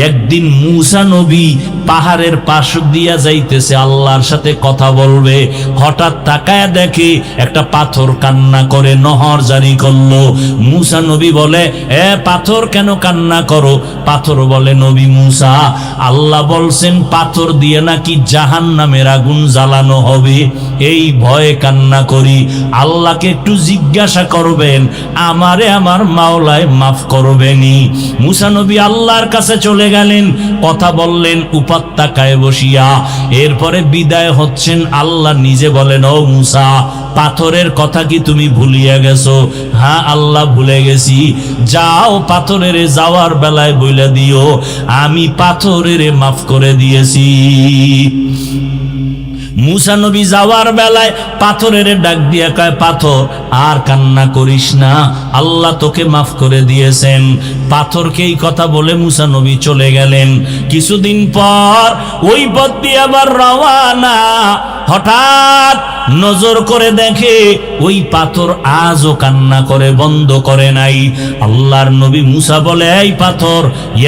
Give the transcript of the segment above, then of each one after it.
একদিন মূসা নবী পাহাড়ের পাশ দিয়া যাইতেছে, আল্লাহর সাথে কথা বলবে। হঠাৎ তাকায় দেখে একটা পাথর কান্না করে নহর জারি করলো। মূসা নবী বলে, এ পাথর কেন কান্না করো? পাথর বলে, নবী মূসা, আল্লাহ বলছেন পাথর দিয়ে নাকি জাহান্নামের আগুন জ্বালানো হবে, এই ভয়ে কান্না করি। আল্লাহকে একটু জিজ্ঞাসা করবেন, আমারে আমার মাওলায় মাফ করবেনি। মূসা নবী আল্লাহর কাছে চলে গেলেন, কথা বললেন উপত্যকায় বসিয়া। এরপরে বিদায় হচ্ছেন, আল্লাহ নিজে বলেন, ও মূসা, পাথরের কথা কি তুমি ভুলিয়া গেছো? হ্যাঁ আল্লাহ, ভুলে গেছি। যাও পাথরের যাওয়ার বেলায় বইলা দিও আমি পাথরের মাফ করে দিয়েছি। মূসা নবী যাওয়ার বেলায় পাথরের ডাক দিয়া কয়, পাথর আর কান্না করিস না, আল্লাহ তোকে মাফ করে দিয়েছেন। পাথরকে এই কথা বলে মূসা নবী চলে গেলেন। কিছুদিন পর ওই পথ দিয়ে আবার রওয়ানা। হঠাৎ নজর করে দেখে ওই পাথর আজও কান্না করে বন্ধ করে নাই। আল্লাহর নবী মূসা বলে, এই পাথর,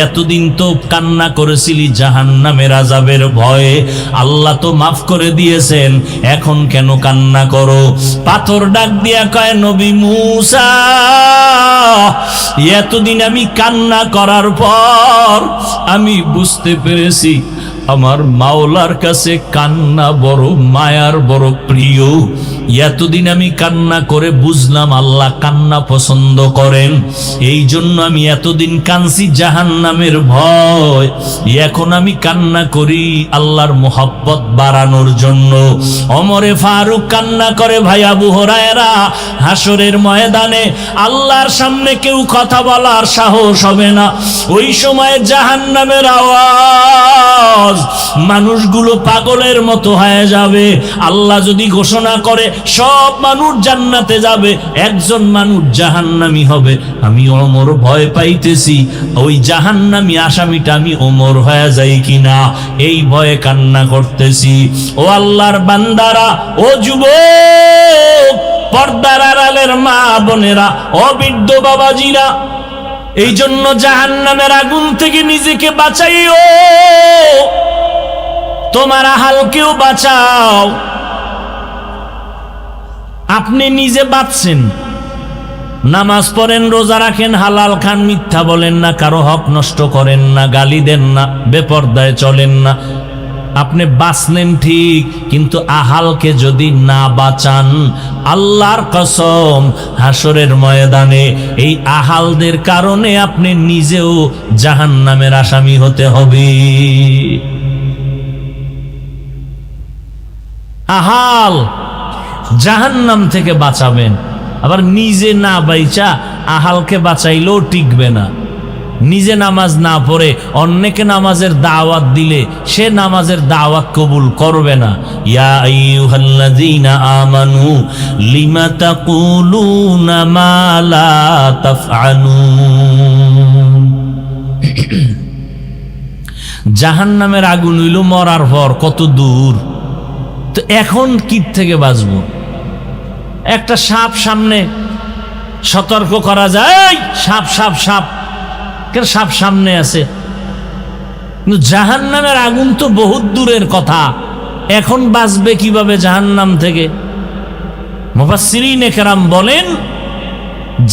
এতদিন তো কান্না করেছিলি জাহান্নামের আযাবের ভয়ে, আল্লাহ তো মাফ করে দিয়েছেন, এখন কেন কান্না করো? পাথর ডাক দিয়া কয়, নবী মূসা, এতদিন আমি কান্না করার পর আমি বুঝতে পেরেছি আমার মাওলার কাছে কান্না বড় মায়ার, বড় প্রিয়। এতদিন আমি কান্না করে বুঝলাম আল্লাহ কান্না পছন্দ করেন, এই জন্য আমি এতদিন কাঁদছি জাহান্নামের ভয়। এখন আমি কান্না করি আল্লাহর মোহাব্বত বাড়ানোর জন্য। ওমরে ফারুক কান্না করে, ভাই আবু হুরায়রা, হাসরের ময়দানে আল্লাহর সামনে কেউ কথা বলার সাহস হবে না। ওই সময় জাহান্নামের আওয়াজ, মানুষগুলো পাগলের মতো হয়ে যাবে। আল্লাহ যদি ঘোষণা করে সব মানুষ জান্নাতে যাবে, একজন মানুষ জাহান্নামী হবে, আমি ওমর ভয় পাইতেছি ওই জাহান্নামী আসামিটা আমি ওমর হয়ে যাই কিনা, এই ভয়ে কান্না করতেছি। ও আল্লাহর বান্দারা, ও যুবক, পর্দার আড়ালের মা বোনেরা, ও বৃদ্ধ বাবাজিরা, এই জন্য জাহান্নামের আগুন থেকে নিজেকে বাঁচাইও, তোমার আহালকেও বাঁচাও। আপনি নিজে বাঁচছেন, নামাজ পড়েন, রোজা রাখেন, হালাল খান, মিথ্যা বলেন না, কারো হক নষ্ট করেন না, গালি দেন না, বেপরদায় চলেন না, আপনি বাঁচলেন ঠিক, কিন্তু আহালকে যদি না বাঁচান, আল্লাহর কসম হাসরের ময়দানে এই আহালদের কারণে আপনি নিজেও জাহান্নামের আসামি হতে হবে। আহাল জাহান্নাম থেকে বাঁচাবেন, আবার নিজে না বাইচা আহালকে বাঁচাইলেও টিকবে না। নিজে নামাজ না পড়ে অন্যকে নামাজের দাওয়াত দিলে সে নামাজের দাওয়াত কবুল করবে না। ইয়া আইয়ুহাল্লাযীনা আমানু লিমা তাকুলুনা মা লা তাফআলুন। জাহান্নামের আগুন হইল মরার পর কত দূর, তো এখন কি থেকে বাঁচবো? একটা সাপ সামনে, সতর্ক করা যায়, সাপ সাপ সাপ, সাপ সামনে আছে, কিন্তু জাহান্নামের আগুন তো বহুত দূরের কথা, এখন বাঁচবে কিভাবে জাহান্নাম থেকে? মুফাসসিরিনে কেরাম বলেন,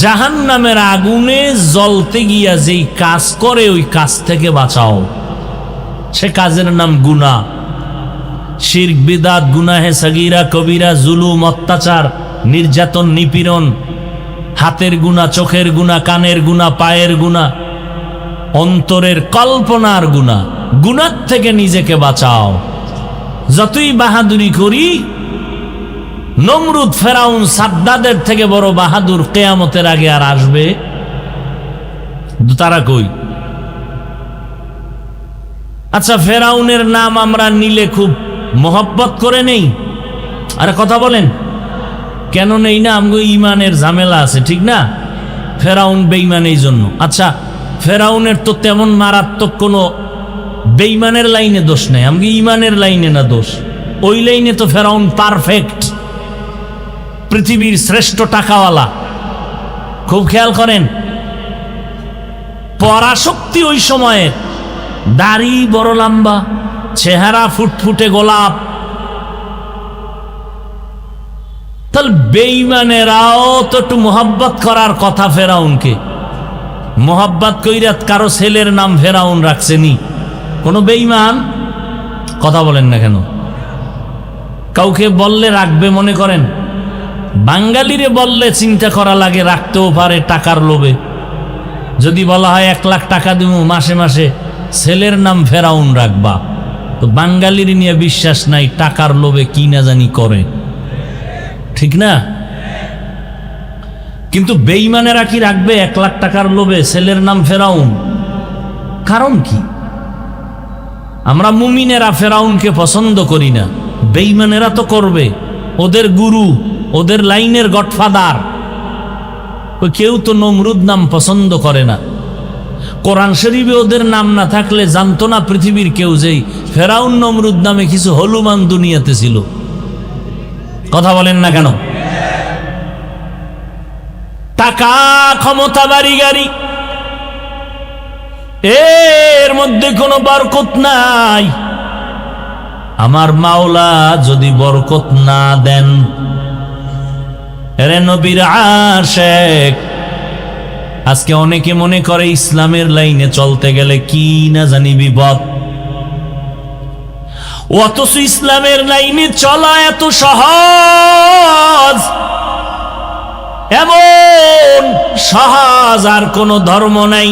জাহান্নামের আগুনে জ্বলতে গিয়া যেই কাজ করে ওই কাজ থেকে বাঁচাও। সে কাজের নাম গুনাহ, শিরক, বিদআত, গুনাহে সগীরা, কবিরা, জুলুম, অত্যাচার, নির্যাতন, নিপীড়ন, হাতের গুনাহ, চোখের গুনাহ, কানের গুনাহ, পায়ের গুনাহ, অন্তরের কল্পনার গুনাহ। গুনাহ থেকে নিজেকে বাঁচাও। যতই বাহাদুরি করি, নমরুদ, ফেরাউন, সাদ্দাদের থেকে বড় বাহাদুর কিয়ামতের আগে আর আসবে? তারা কই? আচ্ছা, ফেরাউনের নাম আমরা নিলে খুব মোহব্বত করে নেই, আরে কথা বলেন, কেন নেই না? আমগো ইমানের ঝামেলা আছে, ঠিক না? ফেরাউন বেঈমান এই জন্য। আচ্ছা, ফেরাউনের তো তেমন মারাত্মক কোনো বেঈমানের লাইনে দোষ নেই, আমগো ইমানের লাইনে না দোষ। ওই লাইনে তো ফেরাউন পারফেক্ট, পৃথিবীর শ্রেষ্ঠ টাকাওয়ালা। খুব খেয়াল করেন, পরাশক্তি ওই সময়ের দাড়ি বড় লম্বা, চেহারা ফুটফুটে গোলাপ। তাহলে বেঈমানেরাও তো একটু মোহাব্বত করার কথা ফেরাউনকে। মোহাব্বত কইরা কারো ছেলের নাম ফেরাউন রাখছেনি কোনো বেঈমান? কথা বলেন না কেন? কাউকে বললে রাখবে মনে করেন? বাঙালিরে বললে চিন্তা করা লাগে, রাখতেও পারে টাকার লোভে। যদি বলা হয় 1 লাখ টাকা দিব মাসে মাসে, ছেলের নাম ফেরাউন রাখবা, তো বাঙালির নিয়ে বিশ্বাস নাই, টাকার লোভে কি না জানি করে, ঠিক না? কিন্তু বেঈমানেরা কি রাখবে 1 লাখ টাকার লোভে ছেলের নাম ফেরাউন? কারণ কি? আমরা মুমিনেরা ফেরাউনকে পছন্দ করি না, বেঈমানেরা তো করবে। ওদের গুরু, ওদের লাইনের গডফাদার। কেউ তো নমরুদ নাম পছন্দ করে না। কোরআন শরীফে ওদের নাম না থাকলে জানতো না পৃথিবীর কেউ যেই ফেরাউন নমরুদ নামে কিছু হলুমান দুনিয়াতে ছিল। কথা বলেন না কেন? টাকা, ক্ষমতা, বাড়ি গাড়ি, এর মধ্যে কোনো বরকত নাই। আমার মাওলা যদি বরকত না দেন, এরে নবীর আশেক, আজকে অনেকে মনে করে ইসলামের লাইনে চলতে গেলে কি না জানি বিপদ, অথচ ইসলামের লাইনে চলা এত সহজ। এমন সহজ আর কোন ধর্ম নাই।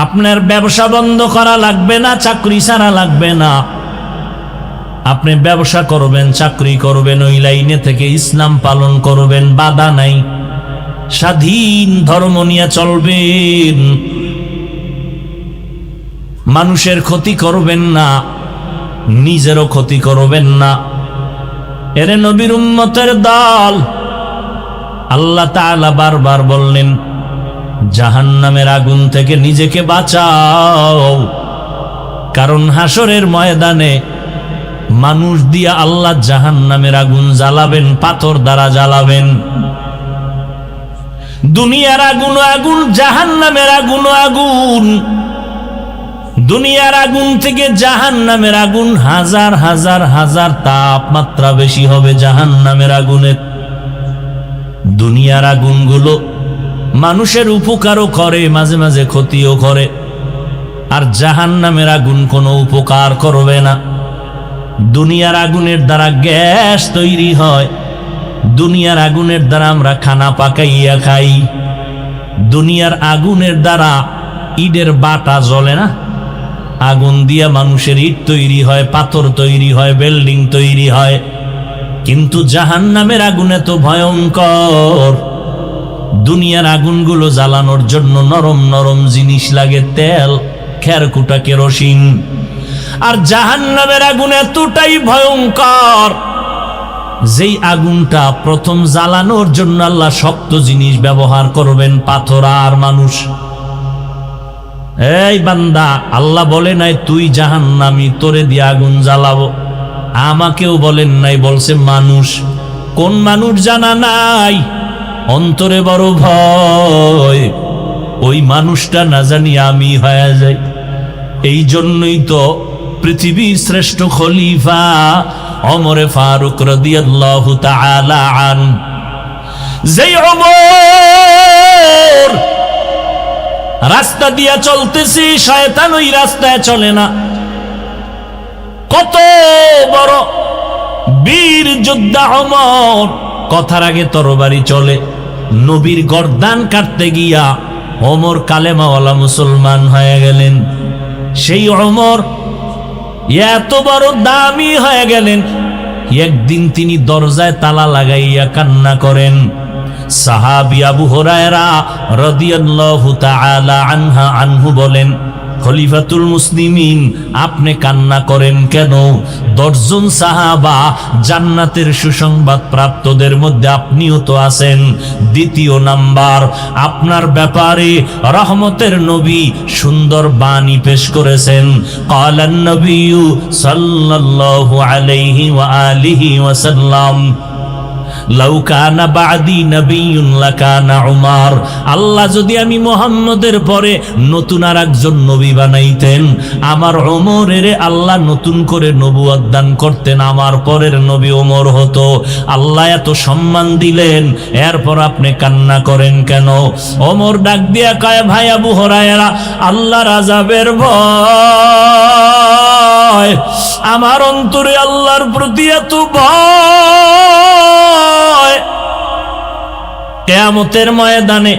আপনার ব্যবসা বন্ধ করা লাগবে না, চাকরি ছাড়া লাগবে না। আপনি ব্যবসা করবেন, চাকরি করবেন, ওই লাইনে থেকে ইসলাম পালন করবেন, বাধা নাই। স্বাধীন ধর্ম নিয়ে চলবেন, মানুষের ক্ষতি করবেন না, নিজেরও ক্ষতি করবেন না। এরে নবীর উম্মতের দল, আল্লাহ তাআলা বারবার বললেন জাহান্নামের আগুন থেকে নিজেকে বাঁচাও, কারণ হাসরের ময়দানে মানুষ দিয়া আল্লাহ জাহান্নামের আগুন জ্বালাবেন, পাথর দ্বারা জ্বালাবেন। দুনিয়ার আগুন আগুন, জাহান্নামের আগুন আগুন। দুনিয়ার আগুন থেকে জাহান্নামের আগুন হাজার হাজার হাজার তাপমাত্রা বেশি হবে জাহান্নামের আগুনের। দুনিয়ার আগুনগুলো মানুষের উপকারও করে, মাঝে মাঝে ক্ষতিও করে। আর জাহান্নামের আগুন কোনো উপকার করবে না। দুনিয়ার আগুনের দ্বারা গ্যাস তৈরি হয়, দুনিয়ার আগুনের দ্বারা আমরা খানা পাকাইয়া খাই, দুনিয়ার আগুনের দ্বারা ইটের বাটা জ্বলে না, আগুন দিয়া মানুষের ইট তৈরি হয়, পাথর তৈরি হয়, বিল্ডিং তৈরি হয়। কিন্তু জাহান্নামের আগুন এত ভয়ঙ্কর। দুনিয়ার আগুনগুলো জ্বালানোর জন্য নরম নরম জিনিস লাগে, তেল, খেরকুটা, কেরোসিন। আর জাহান্নামের আগুন এতটাই ভয়ঙ্কর, যেই আগুনটা প্রথম জ্বালানোর জন্য আল্লাহ শক্ত জিনিস ব্যবহার করবেন, পাথর আর মানুষ। এই বান্দা, আল্লাহ বলে নাই তুই জাহান্নামী, তোরে দিয়ে আগুন জ্বালাবো। আমাকেও বলেন নাই, বলছে মানুষ। কোন মানুষ জানা নাই, অন্তরে বড় ভয়, ওই মানুষটা না জানি আমি হয়ে যাই। এই জন্যই তো পৃথিবীর শ্রেষ্ঠ খলিফা ওমরে ফারুক রাদিয়াল্লাহু তাআলা আনহু, যেই ওমর রাস্তা দিয়া চলতেছি, শয়তান ওই রাস্তায় চলে না। কত বড় বীর যোদ্ধা ওমর, কথার আগে তরবারি চলে। নবীর গর্দান কাটতে গিয়া ওমর কালেমাওয়ালা মুসলমান হয়ে গেলেন। সেই ওমর এত বড় দামি হয়ে গেলেন, একদিন তিনি দরজায় তালা লাগাইয়া কান্না করেন। সাহাবী আবু হুরায়রা রাদিয়াল্লাহু তাআলা আনহু বলেন, খলিফাতুল মুসলিমিন, আপনি কান্না করেন কেন? 10 জন সাহাবা জান্নাতের সুসংবাদ প্রাপ্তদের মধ্যে আপনিও তো আছেন। দ্বিতীয় নাম্বার, আপনার ব্যাপারে রহমতের নবী সুন্দর বাণী পেশ করেছেন। ক্বালান নবিয়্যু সাল্লাল্লাহু আলাইহি ওয়া আলিহি ওয়াসাল্লাম, লাউ কানা বাদি নবিয়্যুন লাকানা উমর, আল্লাহ যদি আমি মুহাম্মদের পরে নতুন আর একজন নবী বানাইতেন, আমার ওমরের আল্লাহ নতুন করে নবুয়ত দান করতেন, আমার পরের নবী ওমর হতো। আল্লাহ এত সম্মান দিলেন, এরপর আপনি কান্না করেন কেন? ওমর ডাক দিয়া কয়, ভাই আবু হুরায়রা, আল্লাহর আযাবের ভয়, আমার অন্তরে আল্লাহর প্রতি এত ভয়, কিয়ামতের ময়দানে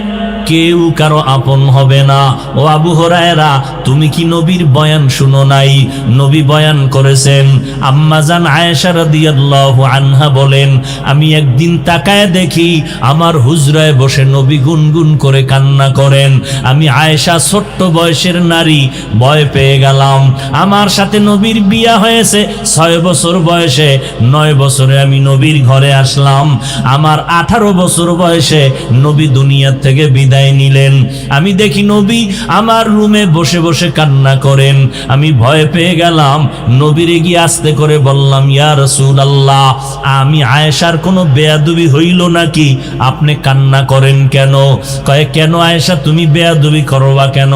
কেউ কারো আপন হবে না। ও আবু হুরায়রা, তুমি কি নবীর বয়ান শুনো নাই? নবী বয়ান করেছেন। আম্মা জান আয়েশা রাদিয়াল্লাহু আনহা বলেন, আমি একদিন তাকায় দেখি আমার হুজরায় বসে নবী গুনগুন করে কান্না করেন। আমি আয়েশা, ছোট্ট বয়সের নারী, ভয় পেয়ে গেলাম। আমার সাথে নবীর বিয়া হয়েছে 6 বছর বয়সে, 9 বছরে আমি নবীর ঘরে আসলাম। আমার 18 বছর বয়সে নবী দুনিয়া থেকে বিদায় নিলেন। আমি দেখি নবী আমার রুমে বসে বসে কান্না করেন। আমি ভয় পেয়ে গেলাম। নবীরে গিয়ে আস্তে করে বললাম, ইয়া রাসূলুল্লাহ, আমি আয়েশার কোনো বেয়াদবি হইল নাকি? আপনি কান্না করেন কেন? কয়, কেন আয়েশা, তুমি বেয়াদবি করবা কেন?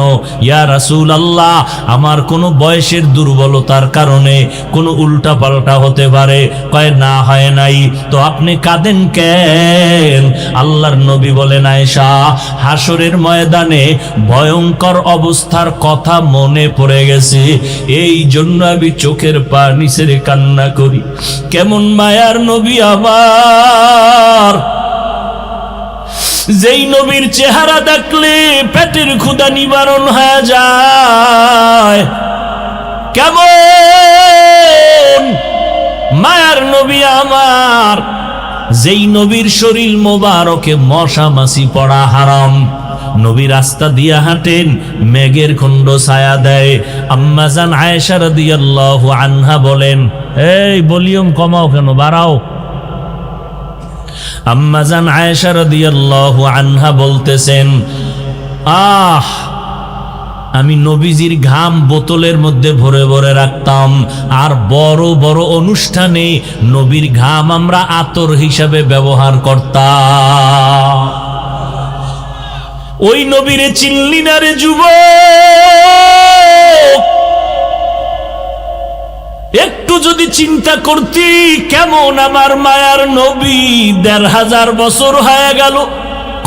ইয়া রাসূলুল্লাহ, আমার কোনো বয়সের দুর্বলতার কারণে কোনো উল্টা পাল্টা হতে পারে। কয়, না, হয় নাই। তো আপনি কাঁদেন কেন? আল্লাহর নবী বলেন, আয়েশা, হাসরের ময়দানে ভয়ঙ্কর অবস্থার কথা মনে পড়ে গেছে, এই জন্য আমি চোখের পানি ছেড়ে কান্না করি। কেমন মায়ার নবী আমার, যেই নবীর চেহারা দেখলে পেটের ক্ষুধা নিবারণ হয়ে যায়। কেমন মায়ার নবী আমার, যেই নবীর শরীর মোবারকে মশা মাছি পড়া হারাম। নবী রাস্তা দিয়া হাঁটেন, মেঘের খণ্ড ছায়া দেয়। আম্মা জান আয়েশা রাদিয়াল্লাহু আনহা বলেন, এই ভলিউম কমাও কেন, বাড়াও। আম্মা জান আয়েশা রাদিয়াল্লাহু আনহা বলতেছেন, আমি নবীজির ঘাম বোতলের মধ্যে ভরে ভরে রাখতাম, আর বড় বড় অনুষ্ঠানে নবীর ঘাম আমরা আতর হিসাবে ব্যবহার করতাম। ওই নবীরে চিনলি না রে যুবক? একটু যদি চিন্তা করতি, কেমন আমার মায়ার নবী 1500 বছর হয়ে গেল,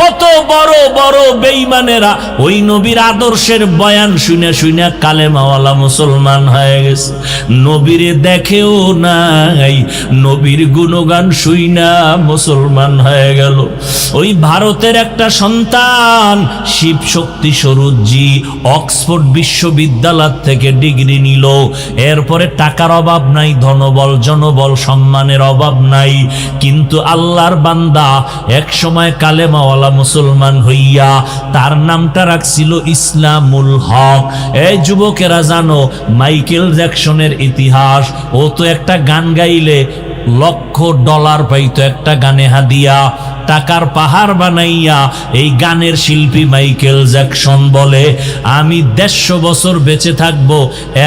কত বড় বড় বেঈমানেরা ওই নবীর আদর্শের বয়ান শুনে শুনে কালেমাওয়ালা মুসলমান হয়ে গেছে। নবীরে দেখেও নাই, নবীর গুণগান শুইনা মুসলমান হয়ে গেল। ওই ভারতের একটা সন্তান শিব শক্তি স্বরূপজি অক্সফোর্ড বিশ্ববিদ্যালয় থেকে ডিগ্রি নিল। এরপরে টাকার অভাব নাই, ধনবল জনবল সম্মানের অভাব নাই, কিন্তু আল্লাহর বান্দা এক সময় কালেমাওয়ালা মুসলমান হইয়া তার নামটা রাখছিল ইসলামুল হক। এই যুবকেরা জানো মাইকেল জ্যাকসনের ইতিহাস? ও তো একটা গান গাইলে $1,00,000 পাইতো একটা গানে হাদিয়া। টাকার পাহাড় বানাইয়া এই গানের শিল্পী মাইকেল জ্যাকসন বলে, আমি 150 বছর বেঁচে থাকবো,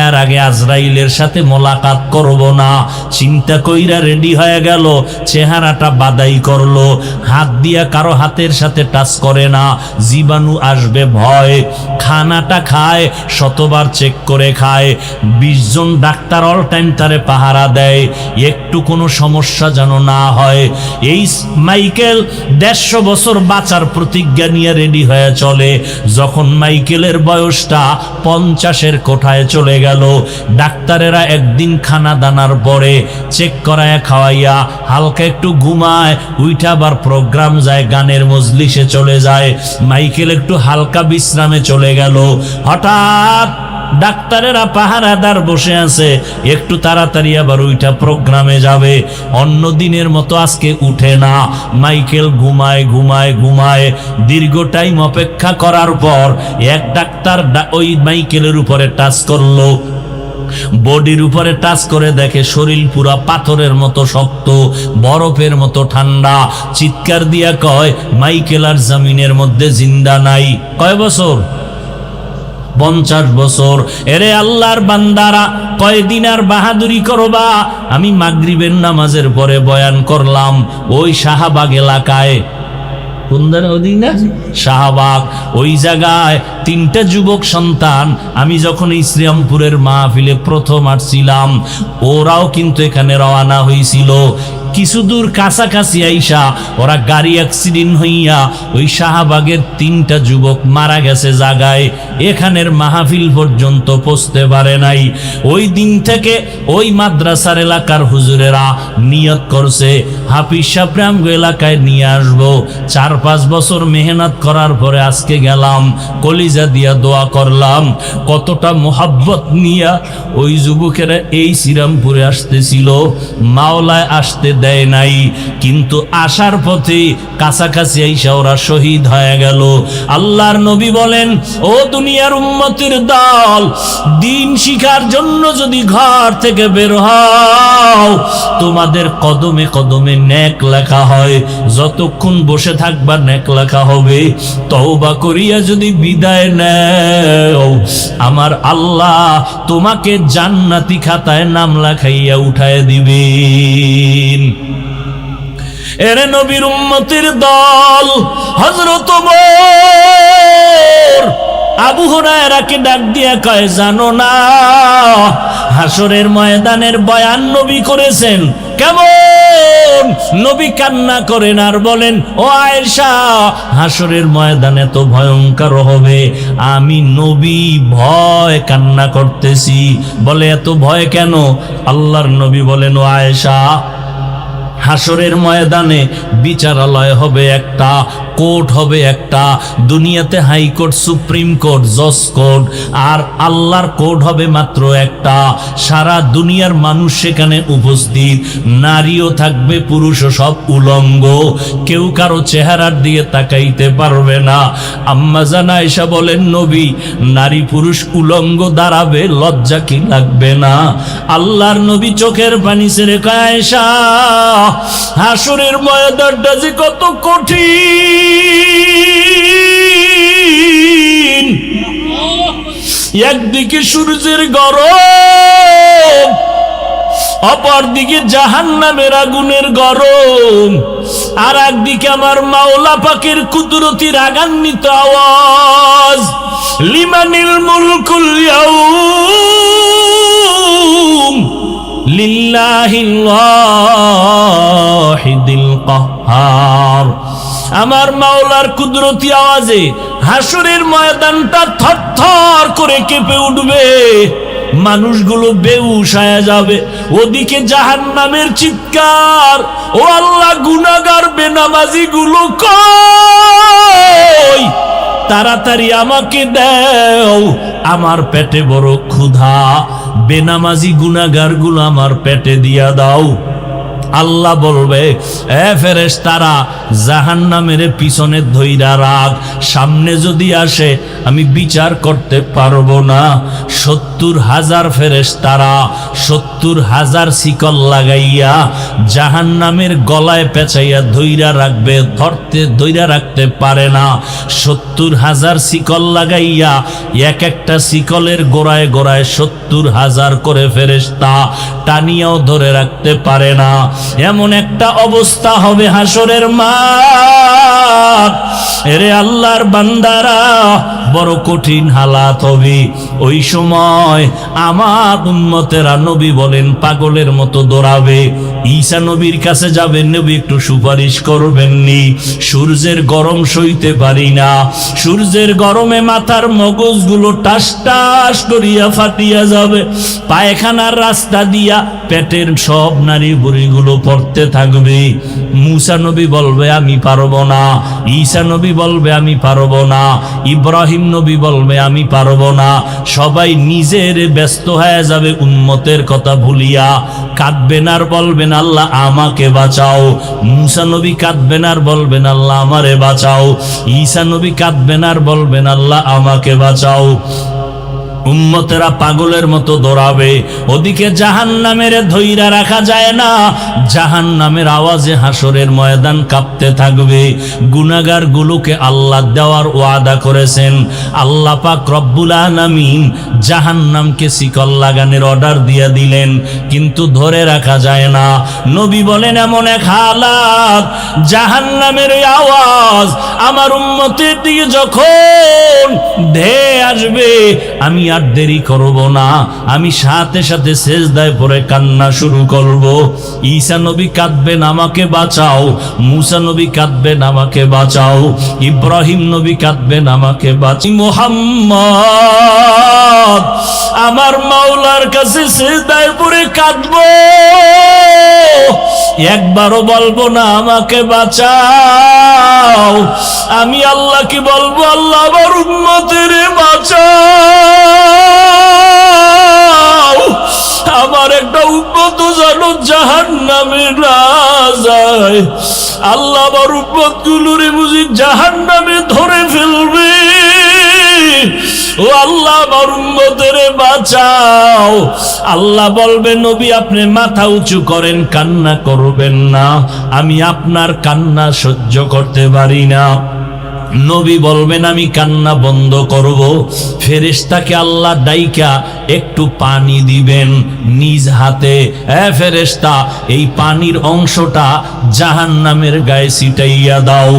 এর আগে আজরাইলের সাথে মোলাকাত করব না। চিন্তা কইরা রেডি হয়ে গেল, চেহারাটা বাদাই করলো, হাত দিয়া কারো হাতের সাথে টাচ করে না, জীবাণু আসবে ভয়। খানাটা খায়, শতবার চেক করে খায়। 20 জন ডাক্তার অল টাইম তারে পাহারা দেয়, একটু কোনো সমস্যা যেন না হয়। এই মাইকেল 150 বছর বাঁচার প্রতিজ্ঞা নিয়ে রেডি হয়ে চলে। যখন মাইকেলের বয়সটা 50-এর কোঠায় চলে গেল, ডাক্তারেরা একদিন খানা দানার পরে চেক করায় খাওয়াইয়া হালকা একটু ঘুমায়, উইঠা আবার প্রোগ্রাম যায়, গানের মজলিসে চলে যায়। মাইকেল একটু হালকা বিশ্রামে চলে গেল। হঠাৎ ডাক্তারেরা পাহারাদার বসে আছে, একটু তাড়াতাড়ি আবার ওইটা প্রোগ্রামে যাবে। অন্য দিনের মতো আজকে উঠে না, মাইকেল ঘুমায় ঘুমায় ঘুমায়। দীর্ঘ টাইম অপেক্ষা করার পর এক ডাক্তার ওই মাইকেলের উপরে টাচ করলো, বডির উপরে টাচ করে দেখে শরীর পুরা পাথরের মতো শক্ত, বরফের মতো ঠান্ডা। চিৎকার দিয়া কয়, মাইকেল আর জমিনের মধ্যে জিন্দা নাই। কয় বছর? 50 বছর। এরে আল্লাহর বান্দারা, কয়দিন আর বাহাদুরি করবা? আমি মাগরিবের নামাজের পরে বয়ান করলাম ওই শাহবাগ এলাকায়, কোন ওদিন না শাহবাগ, ওই জায়গায় 3টা যুবক সন্তান, আমি যখন এই শ্রীরামপুরের মাহফিলে প্রথম আসছিলাম, ওরাও কিন্তু এখানে রওনা হয়েছিল। কিছু দূর কাছাকাছি আইসা ওরা গাড়ি অ্যাক্সিডেন্ট হইয়া ওই শাহবাগের 3টা যুবক মারা গেছে জায়গায়, এখানের মাহফিল পর্যন্ত পৌঁছতে পারে নাই। ওই দিন থেকে ওই মাদ্রাসার এলাকার হুজুরেরা নিয়ত করছে হাফিজ সাহেব আমগো এলাকায় নিয়ে আসবো। 4-5 বছর মেহনত করার পরে আজকে গেলাম, কলিজা দিয়া দোয়া করলাম। কতটা মোহাব্বত নিয়া ওই যুবকেরা এই শ্রীরামপুরে আসতেছিল, মাওলায় আসতে দেয় নাই, কিন্তু আসার পথে কাছাকাছি আইসা ওরা শহীদ হয়ে গেল। আল্লাহর নবী বলেন, ও দুনিয়ার উম্মতের দল, দিন শিখার জন্য যদি ঘর থেকে বের হও, তোমাদের কদমে কদমে নেক লেখা হয়, যতক্ষণ বসে থাকবা নেক লেখা হবে। তওবা করিয়া যদি বিদায় নেও, আমার আল্লাহ তোমাকে জান্নাতি খাতায় নাম লেখাইয়া উঠায় দিবেন। এরে নবীর উম্মতের দল, হযরত ওমর আবু হুরায়রাকে ডাক দিয়া কয়, জানো না হাসরের ময়দানের বয়ান নবী করেছেন কেমন? নবী কান্না করেন আর বলেন, ও আয়েশা, হাসরের ময়দানে তো ভয়ঙ্কর হবে, আমি নবী ভয় কান্না করতেছি। বলে, এত ভয় কেন? আল্লাহর নবী বলেন, ও আয়েশা, হাসরের ময়দানে বিচারালয় হবে একটা, কোর্ট হবে একটা, দুনিয়াতে হাইকোর্ট, সুপ্রিম কোর্ট, জজ কোর্ট, আর আল্লাহর কোর্ট হবে মাত্র একটা। সারা দুনিয়ার মানুষ সেখানে উপস্থিত, নারীও থাকবে, পুরুষও, সব উলঙ্গ, কেউ কারো চেহারার দিকে তাকাইতে পারবে না। আম্মা জান আয়েশা বলেন, নবী, নারী পুরুষ উলঙ্গ দাঁড়াবে, লজ্জা কি লাগবে না? আল্লাহর নবী চোখের পানি ছেড়ে কয়, আয়েশা, হাসরের ময়দানটা যে কত কঠিন, একদিকে সূর্যের গরম, অপরদিকে জাহান্নামের আগুনের গরম, আর একদিকে আমার মাওলা পাকের কুদরতি রাগান্বিত আওয়াজ, লিমানিল মুলকুল ইয়াউম লিল্লাহিল ওয়াহিদিল কাহ্হার। আমার মাওলার কুদরতি আওয়াজে হাসরের ময়দানটা থরথর করে কেঁপে উঠবে, মানুষগুলো বেহুশ হয়ে যাবে। ওদিকে জাহান্নামের চিৎকার, ও আল্লাহ, গুনাহগার বেনামাজি গুলো কই, তাড়াতাড়ি আমাকে দাও, আমার পেটে বড় ক্ষুধা, বেনামাজি গুনাহগার গুলো আমার পেটে দিয়া দাও। আল্লাহ বলবে, এ ফেরেশতারা, জাহান্নামের পিছনে ধইরা রাখ, সামনে যদি আসে আমি বিচার করতে পারবো না। 70,000 ফেরেশতারা 70,000 শিকল লাগাইয়া জাহান্নামের গলায় পেঁচাইয়া ধইরা রাখবে, ধইরা রাখতে পারে না। 70,000 শিকল লাগাইয়া এক একটা শিকলের গোড়ায় গোড়ায় 70,000 করে ফেরেশতা টানিয়াও ধরে রাখতে পারে না। এমন একটা অবস্থা হবে হাসরের মাঠ। এরে আল্লাহর বান্দারা, বড় কঠিন হালাত হবে। ওই সময় আমার উম্মতেরা, নবী বলেন, পাগলের মতো দৌড়াবে। ঈসা নবীর কাছে যাবেন, নবী একটু সুপারিশ করবেননি, সূর্যের গরম সইতে পারি না, সূর্যের গরমে মাথার মগজগুলো টাস টাস করিয়া ফাটিয়া যাবে, পায়খানার রাস্তা দিয়া পেটের সব নারী বুড়িগুলো পড়তে থাকবে। মুসা নবী বলবে, আমি পারবো না। ঈসা নবী বলবে, আমি পারবো না। ইব্রাহিম নবী বলবে, আমি পারবো না। সবাই নিজের ব্যস্ত হয়ে যাবে, উম্মতের কথা ভুলিয়া কাঁদবেন আর বলবেন, আল্লাহ আমাকে বাঁচাও। মুসা নবী কাঁদবেন আর বলবেন, আল্লাহ আমারে বাঁচাও। ঈসা নবী কাঁদবেন আর বলবেন, আল্লাহ আমাকে বাঁচাও। উম্মতেরা পাগলের মতো দৌড়াবে, ওদিকে জাহান্নামের ধৈরা রাখা যায় না। জাহান্নামের আওয়াজে হাসরের ময়দান কাঁপতে থাকবে। গুনাহগার গুলোকে আল্লাহ দেওয়ার ওয়াদা করেছেন। আল্লাহ পাক রব্বুল আলামিন জাহান্নামকে শিকল লাগানোর অর্ডার দিয়ে দিলেন, কিন্তু ধরে রাখা যায় না। নবী বলেন এমন এক হালাত, জাহান্নামের আওয়াজ আমার উম্মতের দিকে যখন ধেয়ে আসবে, আমি আর দেরি করব না, আমি সাথে সাথে সেজদায় পড়ে কান্না শুরু করব। ঈসা নবী কাঁদবেন, আমাকে বাঁচাও। মুসা নবী কাঁদবেন, আমাকে বাঁচাও। ইব্রাহিম নবী কাঁদবেন, আমাকে বাঁচাও। মুহাম্মদ আমার মাওলার কাছে সেজদায় পড়ে কাঁদবো, একবারও বলবো না আমাকে বাঁচাও। আমি আল্লাহ কি বলবো, আল্লাহ আমার উম্মতের বাঁচাও। আমার একটা উম্মত যেন জাহান্নামে না যায়। আল্লাহ আমার উম্মত গুলোরে বুঝি জাহান্নামে ধরে ফেলবে। ও আল্লাহ আমার উম্মতের বাঁচাও। আল্লাহ বলবে নবী আপনি মাথা উঁচু করেন, কান্না করবেন না, আমি আপনার কান্না সহ্য করতে পারি না। নবী বলবেন আমি কান্না বন্ধ করব। ফেরেশতাকে আল্লাহ ডাইকা একটু পানি দিবেন নিজ হাতে। ফেরেশতা এই পানির অংশটা জাহান্নামের গায়ে ছিটাইয়া দাও।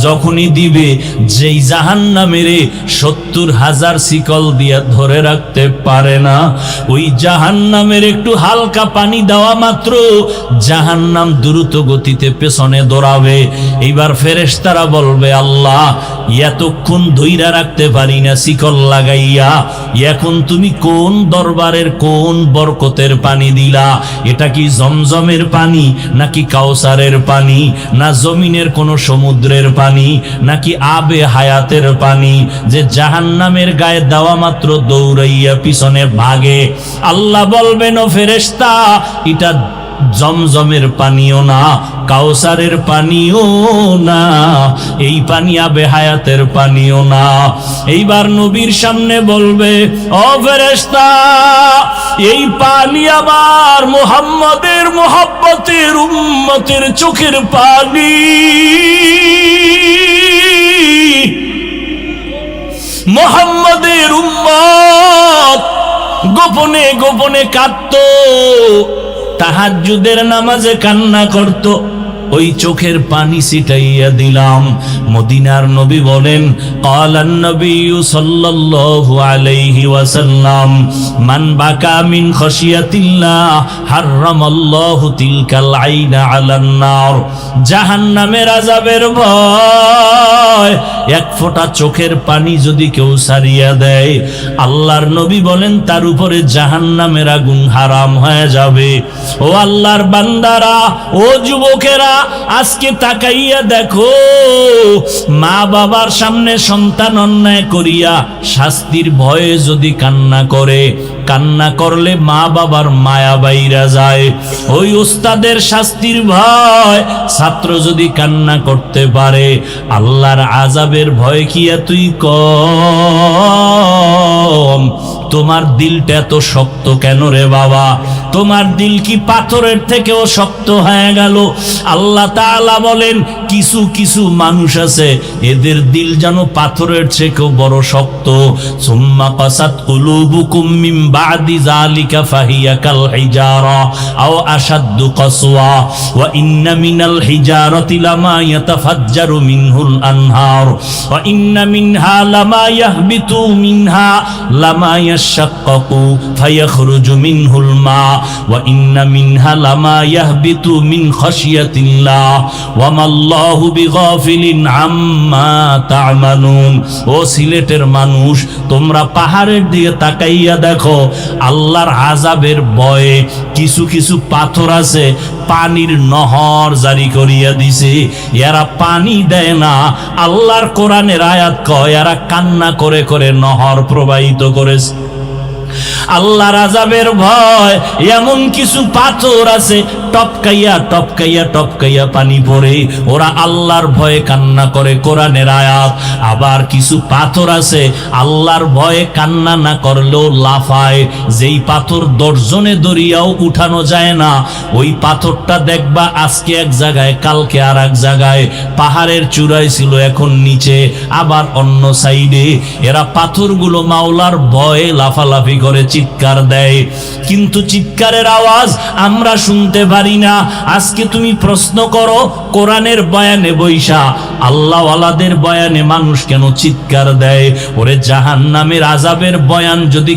যখনই দিবে, যেই জাহান্নামের 70,000 শিকল দিয়া ধরে রাখতে পারে না, ওই জাহান্নামের একটু হালকা পানি দেওয়া মাত্র জাহান্নাম দ্রুত গতিতে পেছনে দৌড়াবে। এইবার ফেরেশতারা বলবে আল্লাহ এতক্ষণ ধইরা রাখতে পারি না শিকল লাগাইয়া, এখন তুমি কোন দরবারের কোন বরকতের পানি দিলা? এটা কি জমজমের পানি, নাকি কাউসারের পানি, না জমিনের কোন সমুদ্রের পানি, নাকি আবে হায়াতের পানি যে জাহান্নামের গায়ে দেওয়া মাত্র দৌড়াইয়া পিছনে ভাগে? আল্লাহ বলবেন ও ফেরেশতা এটা জমজমের পানিও না, কাউসারের পানিও না, এই পানি আবে হায়াতের পানিও না। এইবার নবীর সামনে বলবে ও ফেরেশতা এই পানি আমার মুহাম্মাদের মুহাব্বতের উম্মতের চোখের পানি। মুহাম্মাদের উম্মত গোপনে গোপনে কাঁদতো, তাহাজ্জুদের নামাজে কান্না করত, ওই চোখের পানি ছিটাইয়া দিলাম। মদিনার নবী বলেন ক্বালান নবী সাল্লাল্লাহু আলাইহি ওয়াসাল্লাম মান বাকা মিন খাশিয়াতিল্লাহ হারামাল্লাহু তিলকাল আইনা আলান নার। জাহান্নামের আযাবের ভয় এক ফোঁটা চোখের পানি যদি কেউ সারিয়া দেয়, আল্লাহর নবী বলেন তার উপরে জাহান্নামের আগুন হারাম হয়ে যাবে। ও আল্লাহর বান্দারা, ও যুবকেরা, আজকে তাকাইয়া দেখো, মা বাবার সামনে সন্তান অন্যায় করিয়া শাস্তির ভয়ে যদি কান্না করে, কান্না করলে মা বাবার মায়া বাইরা যায়। ওই উস্তাদের শাস্তির ভয় ছাত্র যদি কান্না করতে পারে, আল্লাহর আযাবের ভয় কি এতই কম? তোমার দিলটা এত শক্ত কেন রে বাবা? তোমার দিল কি পাথরের থেকেও শক্ত হয়ে গেল? আল্লাহ তাআলা বলেন কিছু কিছু মানুষ আছে এদের দিল যেন পাথরের থেকেও বড় শক্ত। সুম্মা কাসাত কুলুবুকুম মিন বাদি যালিকা ফাহিয়া কাল হিজারা আও আশাদ্দু কাসওয়া ওয়া ইন্না মিনাল হিজারাতি লামা ইয়াতাফাজ্জারু মিনহুল আনহার ওয়া ইন্না মিনহা লামা ইয়াহবিতু মিনহা লামা ইয়াশাক্কাকু ফায়াখরুজু মিনহুল মা ওয়া ইন্না মিনহা লামা ইয়াহবিতু মিন খাশিয়াতিল্লাহ ওয়া মাল্লাহু বিগাফিলিন আম্মা তা'মালুন। ও সিলেটের মানুষ, তোমরা পাহাড়ের দিকে তাকাইয়া দেখো, আল্লাহর আযাবের ভয়ে কিছু কিছু পাথর আছে পানির নহর জারি করিয়া দিছে, এরা পানি দেয় না। আল্লাহর কোরআনের আয়াত কয় এরা কান্না করে করে নহর প্রবাহিত করেছে। আল্লাহর আযাবের ভয়। এমন কিছু পাথর আছে টপকাইয়া টপকাইয়া টপকাইয়া পানি পড়ে, ওরা আল্লাহর ভয়ে কান্না করে, কোরআনের আয়াত। আবার কিছু পাথর আছে আল্লাহর ভয়ে কান্না না করলেও লাফায়, যেই পাথর দর্জনে দরিয়াও উঠানো যায় না, ওই পাথরটা দেখবা আজকে এক জায়গায় কালকে আর এক জায়গায়, পাহাড়ের চূড়ায় ছিল এখন নিচে, আবার অন্য সাইডে। এরা পাথরগুলো মাওলার ভয়ে লাফালাফি করে, চিৎকার দেয়, কিন্তু চিৎকারের আওয়াজ আমরা শুনতে পারি না। আজকে তুমি প্রশ্ন করো, কোরআনের বয়ানে বৈশা আল্লাহওয়ালাদের বয়ানে মানুষ কেন চিৎকার দেয়? ওরে জাহান্নামের আযাবের বয়ান যদি